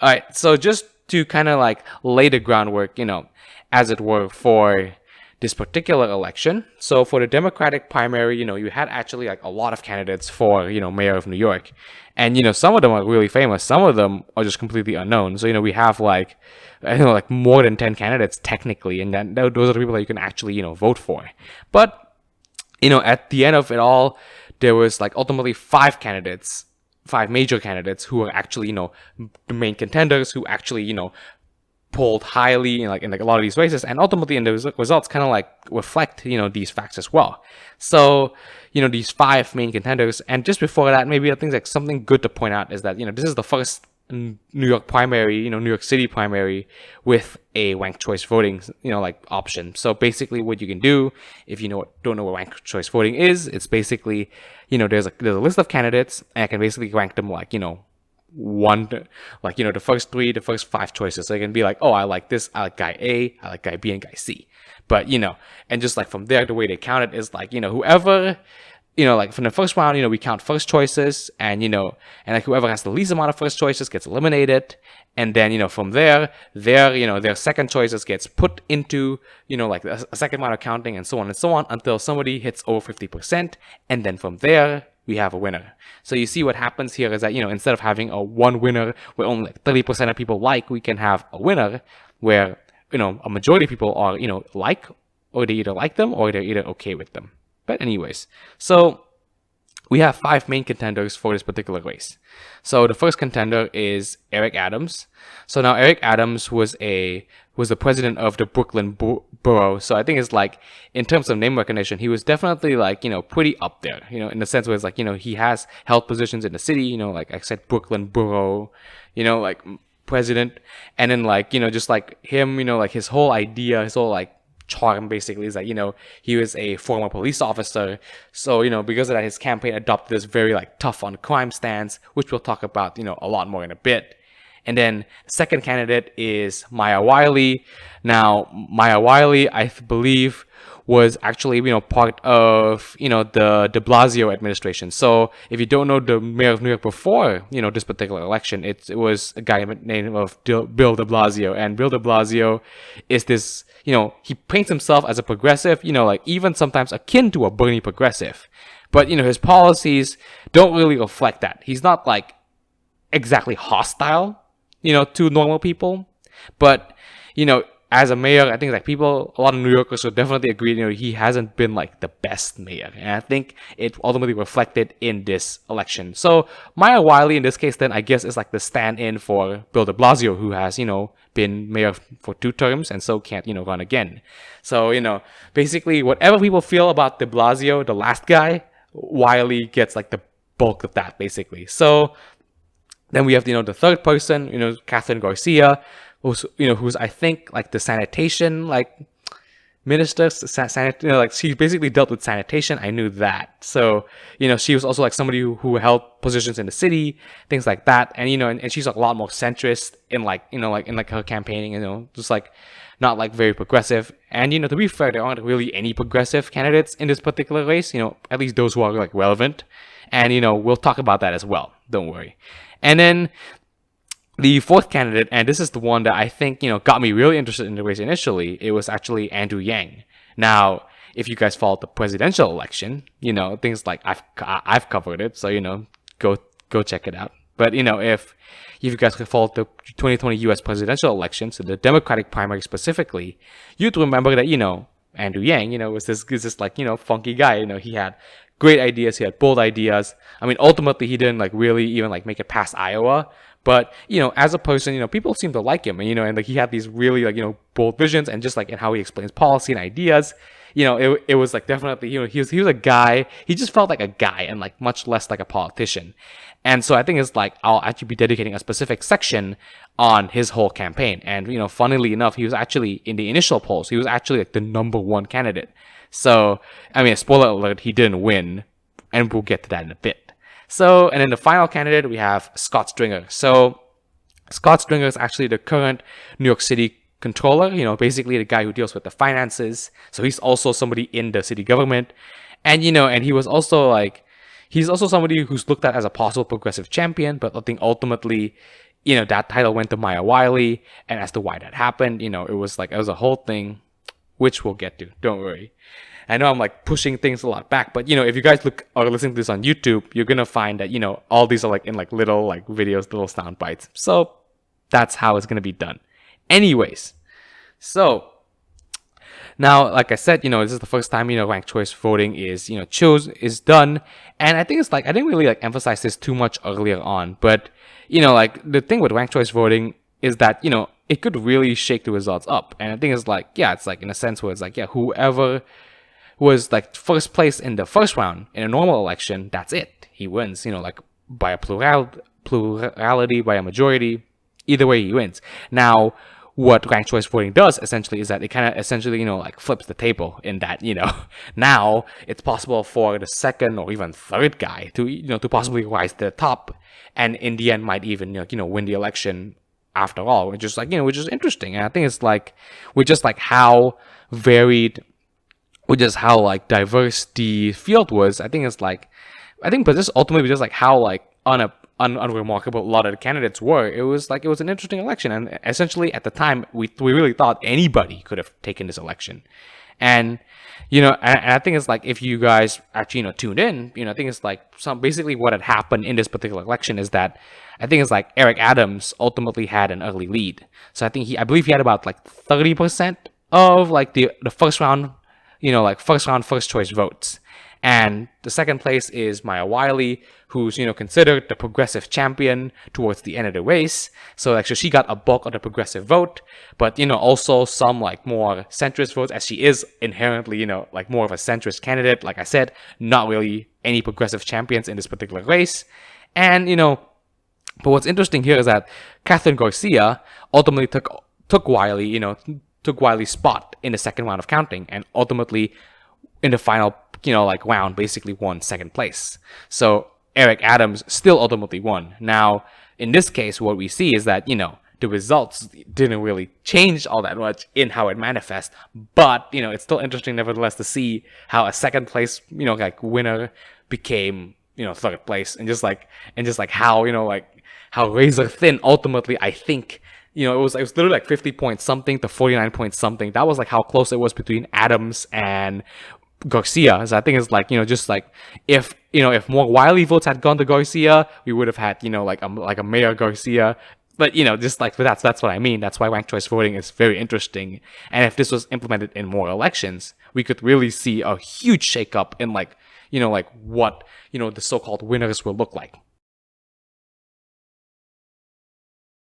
All right, so just to kind of like lay the groundwork, as it were, for this particular election. So for the Democratic primary, you had actually like a lot of candidates for, mayor of New York. And, some of them are really famous. Some of them are just completely unknown. So, we have like, like more than 10 candidates technically. And then those are the people that you can actually, vote for. But, at the end of it all, there was like ultimately five major candidates who are actually, the main contenders who actually, polled highly in a lot of these races, and ultimately in the results kind of like reflect these facts as well. So these five main contenders, and just before that, maybe I think like something good to point out is that this is the first New York primary, New York City primary with a ranked choice voting, like option. So basically, what you can do if you don't know what ranked choice voting is, it's basically there's a list of candidates, and I can basically rank them like the first five choices. So it can be like, oh, I like this, I like guy A, I like guy B, and guy C. But and just like from there, the way they count it is like whoever, like from the first round, we count first choices, and and like whoever has the least amount of first choices gets eliminated, and then from there, their second choices gets put into like a second round of counting, and so on until somebody hits over 50%, and then from there we have a winner. So you see what happens here is that, instead of having a one winner where only like 30% of people like, we can have a winner where, a majority of people are, like, or they either like them or they're either okay with them. But anyways, so we have five main contenders for this particular race. So the first contender is Eric Adams. So now Eric Adams was the president of the Brooklyn borough. So I think it's like, in terms of name recognition, he was definitely like, pretty up there, in the sense where it's like, he has held positions in the city, like I said, Brooklyn borough, like president. And then like, just like him, like his whole idea, his whole like charm basically is that he was a former police officer, so because of that his campaign adopted this very like tough on crime stance, which we'll talk about a lot more in a bit. And then the second candidate is Maya Wiley. Now Maya Wiley, I believe, was actually part of the de Blasio administration. So if you don't know the mayor of New York before this particular election, it was a guy named Bill de Blasio. And Bill de Blasio is this, he paints himself as a progressive, like even sometimes akin to a Bernie progressive, but his policies don't really reflect that. He's not like exactly hostile to normal people, but as a mayor, I think like a lot of New Yorkers would definitely agree, he hasn't been like the best mayor. And I think it ultimately reflected in this election. So Maya Wiley in this case then I guess is like the stand-in for Bill de Blasio, who has, been mayor for 2 terms and so can't, run again. So, basically whatever people feel about de Blasio, the last guy, Wiley gets like the bulk of that basically. So then we have, the third person, Catherine Garcia, who's I think like the sanitation like minister, like she basically dealt with sanitation. I knew that. So she was also like somebody who held positions in the city, things like that. And and she's a lot more centrist in like in like her campaigning, just like not like very progressive. And to be fair, there aren't really any progressive candidates in this particular race, at least those who are like relevant. And we'll talk about that as well, don't worry. And then the fourth candidate, and this is the one that I think, got me really interested in the race initially, it was actually Andrew Yang. Now, if you guys followed the presidential election, things like I've covered it, so, go check it out. But, if you guys followed the 2020 US presidential election, so the Democratic primary specifically, you'd remember that, Andrew Yang, was this like, funky guy, he had great ideas, he had bold ideas. I mean, ultimately, he didn't like really even like make it past Iowa. But, as a person, people seem to like him, and like he had these really like, bold visions, and just like in how he explains policy and ideas, it was like definitely, he was a guy, he just felt like a guy and like much less like a politician. And so I think it's like, I'll actually be dedicating a specific section on his whole campaign. And, funnily enough, he was actually in the initial polls, he was actually like the #1 candidate. So, I mean, spoiler alert, he didn't win, and we'll get to that in a bit. So, and then the final candidate, we have Scott Stringer. So, Scott Stringer is actually the current New York City controller, basically the guy who deals with the finances. So, he's also somebody in the city government. And, and he was also like, he's also somebody who's looked at as a possible progressive champion, but I think ultimately that title went to Maya Wiley. And as to why that happened, it was a whole thing, which we'll get to. Don't worry. I know I'm like pushing things a lot back, but if you guys are listening to this on YouTube, you're gonna find that all these are like in like little like videos, little sound bites. So that's how it's gonna be done. Anyways, so now, like I said, this is the first time, ranked choice voting is, is done. And I think it's like, I didn't really like emphasize this too much earlier on, but, like the thing with ranked choice voting is that, it could really shake the results up. And I think it's like, yeah, it's like in a sense where it's like, yeah, whoever was like first place in the first round in a normal election, that's it. He wins, like by a plurality, by a majority. Either way, he wins. Now, what ranked choice voting does essentially is that it kind of essentially, like flips the table in that, now it's possible for the second or even third guy to, to possibly rise to the top, and in the end might even, win the election after all, which is like, which is interesting. And I think it's like, with just like how varied, with just how like diverse the field was, but just ultimately just like how like unremarkable a lot of the candidates were. It was an interesting election, and essentially at the time we really thought anybody could have taken this election. And and I think it's like, if you guys actually tuned in, I think it's like basically what had happened in this particular election is that I think it's like Eric Adams ultimately had an early lead. So I believe he had about like 30% of like the first round, first choice votes. And the second place is Maya Wiley, who's, considered the progressive champion towards the end of the race. So actually she got a bulk of the progressive vote, but, also some like more centrist votes, as she is inherently, like more of a centrist candidate. Like I said, not really any progressive champions in this particular race. And, but what's interesting here is that Catherine Garcia ultimately took Wiley, took Wiley's spot in the second round of counting, and ultimately in the final, round basically won second place. So Eric Adams still ultimately won. Now, in this case, what we see is that, the results didn't really change all that much in how it manifests, but, it's still interesting nevertheless to see how a second place, winner became, third place, and just like how, how razor thin ultimately, I think, it was literally like 50 point something to 49 point something. That was like how close it was between Adams and Garcia. So I think it's like, just like if more Wiley votes had gone to Garcia, we would have had, like a Mayor Garcia. But, just like that's what I mean. That's why ranked choice voting is very interesting. And if this was implemented in more elections, we could really see a huge shakeup in like, like what, the so-called winners will look like.